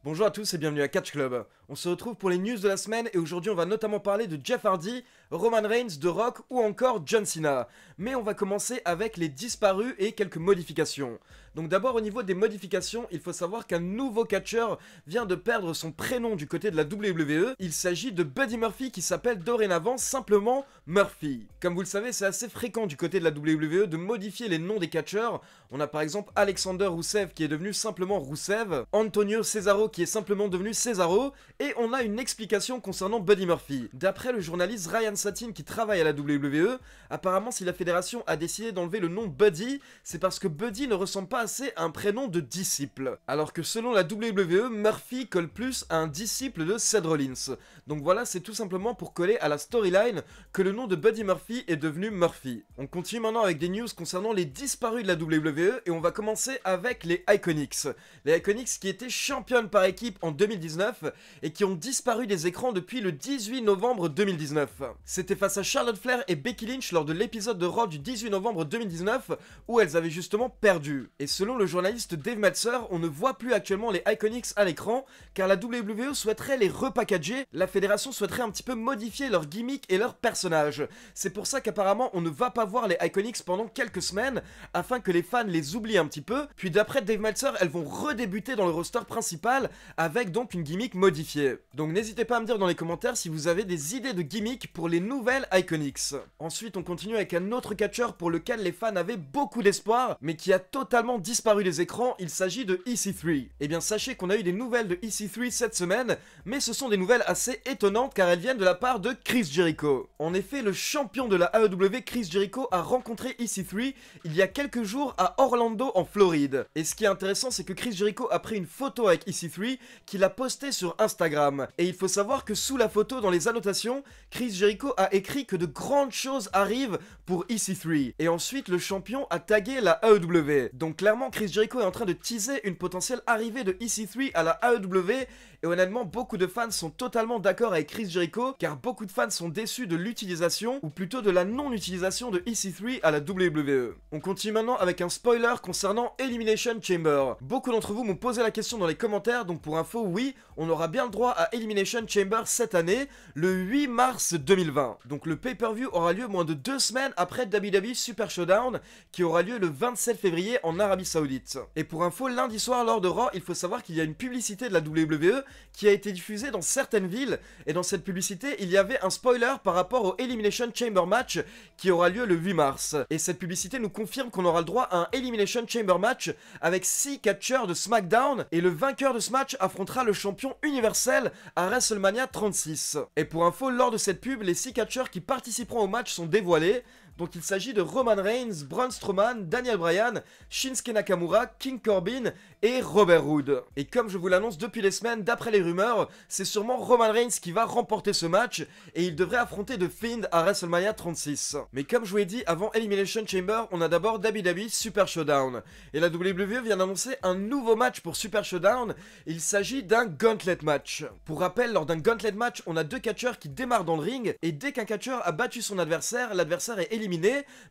Bonjour à tous et bienvenue à Catch Club. On se retrouve pour les news de la semaine et aujourd'hui on va notamment parler de Jeff Hardy, Roman Reigns, The Rock ou encore John Cena. Mais on va commencer avec les disparus et quelques modifications. Donc d'abord au niveau des modifications, il faut savoir qu'un nouveau catcheur vient de perdre son prénom du côté de la WWE. Il s'agit de Buddy Murphy qui s'appelle dorénavant simplement Murphy. Comme vous le savez, c'est assez fréquent du côté de la WWE de modifier les noms des catcheurs. On a par exemple Alexander Rousseff qui est devenu simplement Rousseff, Antonio Cesaro qui est simplement devenu Cesaro, et on a une explication concernant Buddy Murphy. D'après le journaliste Ryan Satin qui travaille à la WWE, apparemment si la fédération a décidé d'enlever le nom Buddy, c'est parce que Buddy ne ressemble pas assez à un prénom de disciple. Alors que selon la WWE, Murphy colle plus à un disciple de Seth Rollins. Donc voilà, c'est tout simplement pour coller à la storyline que le nom de Buddy Murphy est devenu Murphy. On continue maintenant avec des news concernant les disparus de la WWE et on va commencer avec les Iconics. Les Iconics qui étaient championnes par équipe en 2019 et qui ont disparu des écrans depuis le 18 novembre 2019. C'était face à Charlotte Flair et Becky Lynch lors de l'épisode de Raw du 18 novembre 2019 où elles avaient justement perdu. Et selon le journaliste Dave Meltzer, on ne voit plus actuellement les Iconics à l'écran car la WWE souhaiterait les repackager, la fédération souhaiterait un petit peu modifier leur gimmick et leur personnage. C'est pour ça qu'apparemment on ne va pas voir les Iconics pendant quelques semaines afin que les fans les oublient un petit peu, puis d'après Dave Meltzer, elles vont redébuter dans le roster principal avec donc une gimmick modifiée. Donc n'hésitez pas à me dire dans les commentaires si vous avez des idées de gimmick pour les nouvelles Iconics. Ensuite on continue avec un autre catcheur pour lequel les fans avaient beaucoup d'espoir mais qui a totalement disparu des écrans, il s'agit de EC3. Et bien sachez qu'on a eu des nouvelles de EC3 cette semaine, mais ce sont des nouvelles assez étonnantes car elles viennent de la part de Chris Jericho. En effet, le champion de la AEW Chris Jericho a rencontré EC3 il y a quelques jours à Orlando en Floride. Et ce qui est intéressant c'est que Chris Jericho a pris une photo avec EC3 qu'il a postée sur Instagram. Et il faut savoir que sous la photo dans les annotations, Chris Jericho a écrit que de grandes choses arrivent pour EC3. Et ensuite le champion a tagué la AEW. Donc clairement Chris Jericho est en train de teaser une potentielle arrivée de EC3 à la AEW. Et honnêtement, beaucoup de fans sont totalement d'accord avec Chris Jericho, car beaucoup de fans sont déçus de l'utilisation, ou plutôt de la non-utilisation de EC3 à la WWE. On continue maintenant avec un spoiler concernant Elimination Chamber. Beaucoup d'entre vous m'ont posé la question dans les commentaires, donc pour info, oui, on aura bien le droit à Elimination Chamber cette année, le 8 mars 2020. Donc le pay-per-view aura lieu moins de 2 semaines après WWE Super Showdown, qui aura lieu le 27 février en Arabie Saoudite. Et pour info, lundi soir lors de Raw, il faut savoir qu'il y a une publicité de la WWE qui a été diffusée dans certaines villes, et dans cette publicité, il y avait un spoiler par rapport au Elimination Chamber match qui aura lieu le 8 mars. Et cette publicité nous confirme qu'on aura le droit à un Elimination Chamber match avec 6 catcheurs de SmackDown, et le vainqueur de ce match affrontera le champion universel à WrestleMania 36. Et pour info, lors de cette pub, les 6 catcheurs qui participeront au match sont dévoilés. Donc il s'agit de Roman Reigns, Braun Strowman, Daniel Bryan, Shinsuke Nakamura, King Corbin et Robert Roode. Et comme je vous l'annonce depuis les semaines, d'après les rumeurs, c'est sûrement Roman Reigns qui va remporter ce match et il devrait affronter The Fiend à WrestleMania 36. Mais comme je vous l'ai dit, avant Elimination Chamber, on a d'abord WWE Super Showdown. Et la WWE vient d'annoncer un nouveau match pour Super Showdown, il s'agit d'un Gauntlet match. Pour rappel, lors d'un Gauntlet match, on a 2 catcheurs qui démarrent dans le ring et dès qu'un catcheur a battu son adversaire, l'adversaire est éliminé,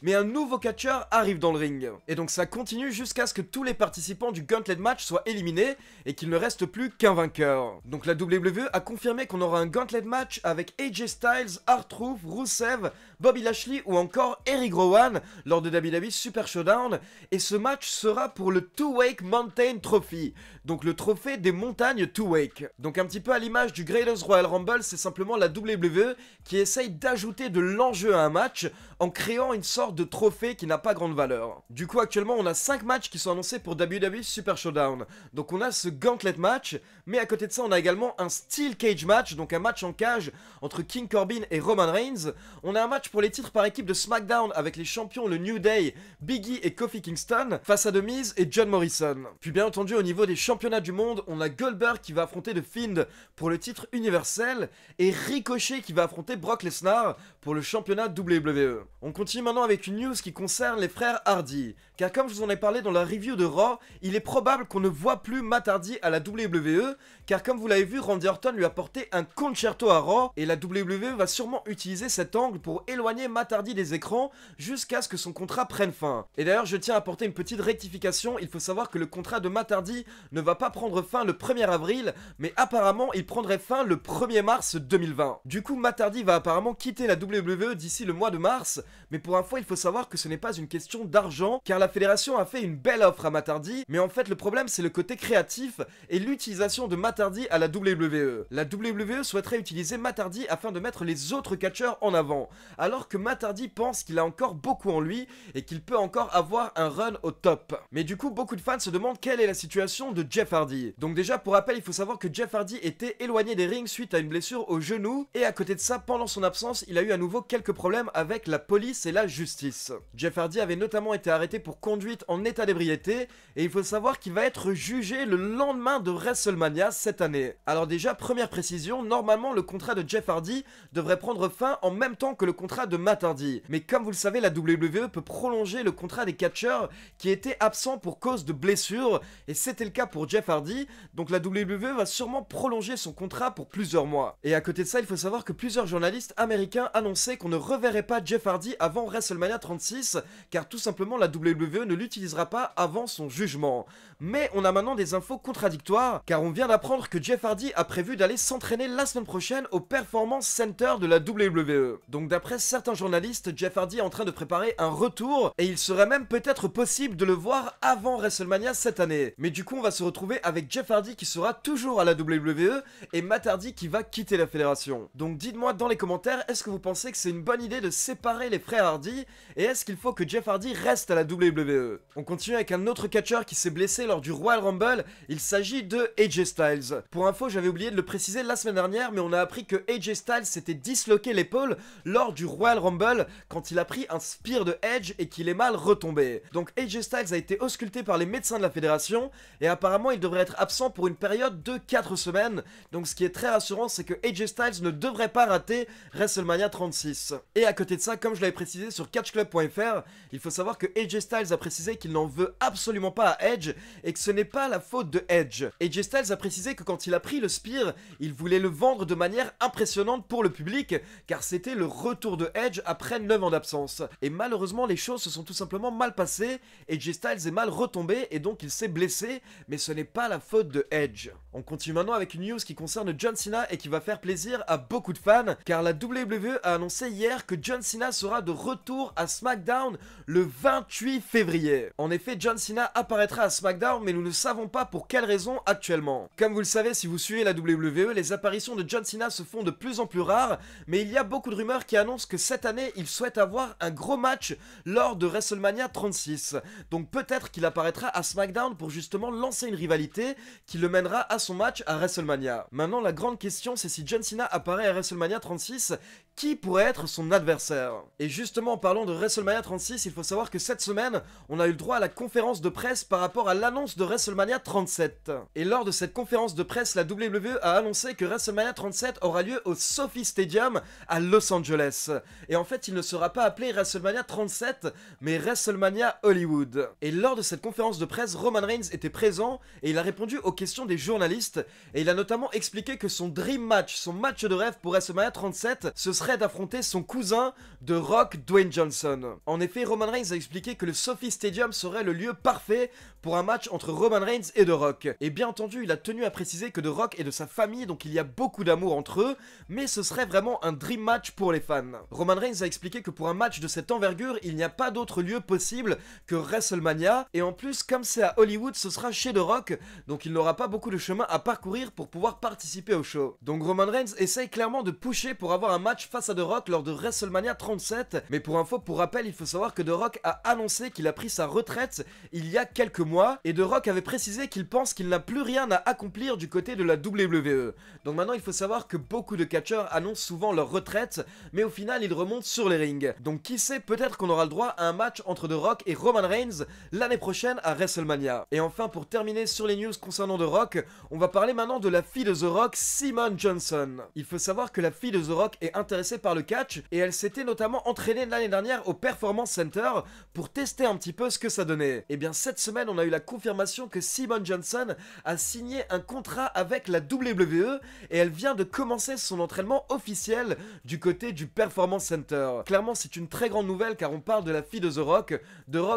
mais un nouveau catcheur arrive dans le ring. Et donc ça continue jusqu'à ce que tous les participants du Gauntlet match soient éliminés et qu'il ne reste plus qu'un vainqueur. Donc la WWE a confirmé qu'on aura un Gauntlet match avec AJ Styles, R-Truth, Rusev, Bobby Lashley ou encore Eric Rowan lors de WWE Super Showdown, et ce match sera pour le Two-Wake Mountain Trophy, donc le trophée des montagnes Two-Wake. Donc un petit peu à l'image du Greatest Royal Rumble, c'est simplement la WWE qui essaye d'ajouter de l'enjeu à un match en créant une sorte de trophée qui n'a pas grande valeur. Du coup actuellement on a 5 matchs qui sont annoncés pour WWE Super Showdown. Donc on a ce Gauntlet match, mais à côté de ça on a également un Steel Cage match, donc un match en cage entre King Corbin et Roman Reigns. On a un match pour les titres par équipe de SmackDown avec les champions le New Day, Big E et Kofi Kingston face à The Miz et John Morrison. Puis bien entendu au niveau des championnats du monde, on a Goldberg qui va affronter The Fiend pour le titre universel et Ricochet qui va affronter Brock Lesnar pour le championnat WWE. On continue maintenant avec une news qui concerne les frères Hardy, car comme je vous en ai parlé dans la review de Raw, il est probable qu'on ne voit plus Matt Hardy à la WWE, car comme vous l'avez vu, Randy Orton lui a porté un concerto à Raw, et la WWE va sûrement utiliser cet angle pour d'éloigner Matt Hardy des écrans jusqu'à ce que son contrat prenne fin. Et d'ailleurs, je tiens à apporter une petite rectification, il faut savoir que le contrat de Matt Hardy ne va pas prendre fin le 1er avril, mais apparemment il prendrait fin le 1er mars 2020. Du coup, Matt Hardy va apparemment quitter la WWE d'ici le mois de mars, mais pour info, il faut savoir que ce n'est pas une question d'argent, car la fédération a fait une belle offre à Matt Hardy, mais en fait le problème c'est le côté créatif et l'utilisation de Matt Hardy à la WWE. La WWE souhaiterait utiliser Matt Hardy afin de mettre les autres catcheurs en avant, alors que Matt Hardy pense qu'il a encore beaucoup en lui et qu'il peut encore avoir un run au top. Mais du coup, beaucoup de fans se demandent quelle est la situation de Jeff Hardy. Donc déjà, pour rappel, il faut savoir que Jeff Hardy était éloigné des rings suite à une blessure au genou, et à côté de ça, pendant son absence, il a eu à nouveau quelques problèmes avec la police et la justice. Jeff Hardy avait notamment été arrêté pour conduite en état d'ébriété, et il faut savoir qu'il va être jugé le lendemain de WrestleMania cette année. Alors déjà, première précision, normalement le contrat de Jeff Hardy devrait prendre fin en même temps que le contrat de Matt Hardy. Mais comme vous le savez, la WWE peut prolonger le contrat des catcheurs qui étaient absents pour cause de blessures, et c'était le cas pour Jeff Hardy, donc la WWE va sûrement prolonger son contrat pour plusieurs mois. Et à côté de ça, il faut savoir que plusieurs journalistes américains annonçaient qu'on ne reverrait pas Jeff Hardy avant WrestleMania 36, car tout simplement la WWE ne l'utilisera pas avant son jugement. Mais on a maintenant des infos contradictoires, car on vient d'apprendre que Jeff Hardy a prévu d'aller s'entraîner la semaine prochaine au Performance Center de la WWE. Donc d'après certains journalistes, Jeff Hardy est en train de préparer un retour, et il serait même peut-être possible de le voir avant WrestleMania cette année. Mais du coup, on va se retrouver avec Jeff Hardy qui sera toujours à la WWE, et Matt Hardy qui va quitter la fédération. Donc dites-moi dans les commentaires, est-ce que vous pensez que c'est une bonne idée de séparer les frères Hardy, et est-ce qu'il faut que Jeff Hardy reste à la WWE? On continue avec un autre catcheur qui s'est blessé lors du Royal Rumble, il s'agit de AJ Styles. Pour info, j'avais oublié de le préciser la semaine dernière, mais on a appris que AJ Styles s'était disloqué l'épaule lors du Royal Rumble quand il a pris un spear de Edge et qu'il est mal retombé. Donc AJ Styles a été ausculté par les médecins de la fédération et apparemment il devrait être absent pour une période de 4 semaines. Donc ce qui est très rassurant, c'est que AJ Styles ne devrait pas rater WrestleMania 36. Et à côté de ça, comme je l'avais précisé sur catchclub.fr, il faut savoir que AJ Styles a précisé qu'il n'en veut absolument pas à Edge et que ce n'est pas la faute de Edge. AJ Styles a précisé que quand il a pris le spear, il voulait le vendre de manière impressionnante pour le public, car c'était le retour de Edge après 9 ans d'absence. Et malheureusement, les choses se sont tout simplement mal passées, AJ Styles est mal retombé et donc il s'est blessé, mais ce n'est pas la faute de Edge. On continue maintenant avec une news qui concerne John Cena et qui va faire plaisir à beaucoup de fans, car la WWE a annoncé hier que John Cena sera de retour à SmackDown le 28 février. En effet, John Cena apparaîtra à SmackDown, mais nous ne savons pas pour quelle raison actuellement. Comme vous le savez, si vous suivez la WWE, les apparitions de John Cena se font de plus en plus rares, mais il y a beaucoup de rumeurs qui annoncent que cette année, il souhaite avoir un gros match lors de WrestleMania 36. Donc peut-être qu'il apparaîtra à SmackDown pour justement lancer une rivalité qui le mènera à son match à WrestleMania. Maintenant, la grande question, c'est si John Cena apparaît à WrestleMania 36, qui pourrait être son adversaire? Et justement, en parlant de WrestleMania 36, il faut savoir que cette semaine, on a eu le droit à la conférence de presse par rapport à l'annonce de WrestleMania 37. Et lors de cette conférence de presse, la WWE a annoncé que WrestleMania 37 aura lieu au SoFi Stadium à Los Angeles. Et en fait, il ne sera pas appelé WrestleMania 37, mais WrestleMania Hollywood. Et lors de cette conférence de presse, Roman Reigns était présent et il a répondu aux questions des journalistes. Et il a notamment expliqué que son dream match, son match de rêve pour WrestleMania 37, ce serait d'affronter son cousin de Rock, Dwayne Johnson. En effet, Roman Reigns a expliqué que le SoFi Stadium serait le lieu parfait pour un match entre Roman Reigns et The Rock. Et bien entendu, il a tenu à préciser que The Rock est de sa famille, donc il y a beaucoup d'amour entre eux, mais ce serait vraiment un dream match pour les fans. Roman Reigns a expliqué que pour un match de cette envergure, il n'y a pas d'autre lieu possible que WrestleMania, et en plus, comme c'est à Hollywood, ce sera chez The Rock, donc il n'aura pas beaucoup de chemin à parcourir pour pouvoir participer au show. Donc Roman Reigns essaye clairement de pusher pour avoir un match face à The Rock lors de WrestleMania 37, mais pour info, pour rappel, il faut savoir que The Rock a annoncé qu'il a pris sa retraite il y a quelques mois, et The Rock avait précisé qu'il pense qu'il n'a plus rien à accomplir du côté de la WWE. Donc maintenant, il faut savoir que beaucoup de catcheurs annoncent souvent leur retraite, mais au final, ils remontent sur les rings. Donc qui sait, peut-être qu'on aura le droit à un match entre The Rock et Roman Reigns l'année prochaine à WrestleMania. Et enfin, pour terminer sur les news concernant The Rock, on va parler maintenant de la fille de The Rock, Simone Johnson. Il faut savoir que la fille de The Rock est intéressée par le catch, et elle s'était notamment entraînée l'année dernière au Performance Center pour tester un petit peu ce que ça donnait. Et bien cette semaine, on a eu la confirmation que Simone Johnson a signé un contrat avec la WWE, et elle vient de commencer son entraînement officiel du côté du Performance Performance Center. Clairement, c'est une très grande nouvelle car on parle de la fille de The Rock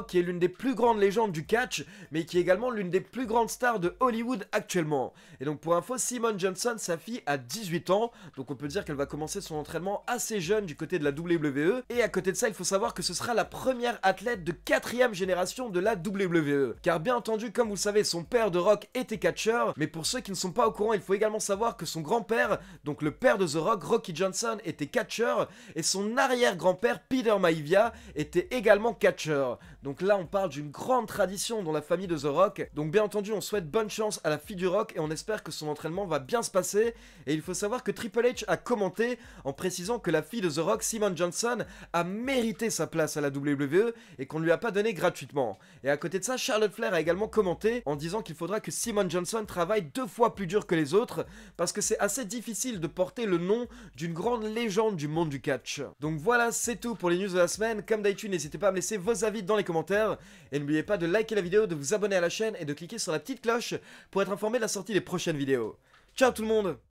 qui est l'une des plus grandes légendes du catch, mais qui est également l'une des plus grandes stars de Hollywood actuellement. Et donc pour info, Simone Johnson, sa fille, a 18 ans, donc on peut dire qu'elle va commencer son entraînement assez jeune du côté de la WWE. Et à côté de ça, il faut savoir que ce sera la première athlète de 4ème génération de la WWE. Car bien entendu, comme vous le savez, son père de Rock était catcheur, mais pour ceux qui ne sont pas au courant, il faut également savoir que son grand-père, donc le père de The Rock, Rocky Johnson, était catcheur, et son arrière-grand-père, Peter Maivia, était également catcheur. Donc là, on parle d'une grande tradition dans la famille de The Rock. Donc bien entendu, on souhaite bonne chance à la fille du Rock, et on espère que son entraînement va bien se passer. Et il faut savoir que Triple H a commenté en précisant que la fille de The Rock, Simone Johnson, a mérité sa place à la WWE, et qu'on ne lui a pas donné gratuitement. Et à côté de ça, Charlotte Flair a également commenté en disant qu'il faudra que Simone Johnson travaille 2 fois plus dur que les autres, parce que c'est assez difficile de porter le nom d'une grande légende du monde du catch. Donc voilà, c'est tout pour les news de la semaine. Comme d'habitude, n'hésitez pas à me laisser vos avis dans les commentaires, et n'oubliez pas de liker la vidéo, de vous abonner à la chaîne et de cliquer sur la petite cloche pour être informé de la sortie des prochaines vidéos. Ciao tout le monde!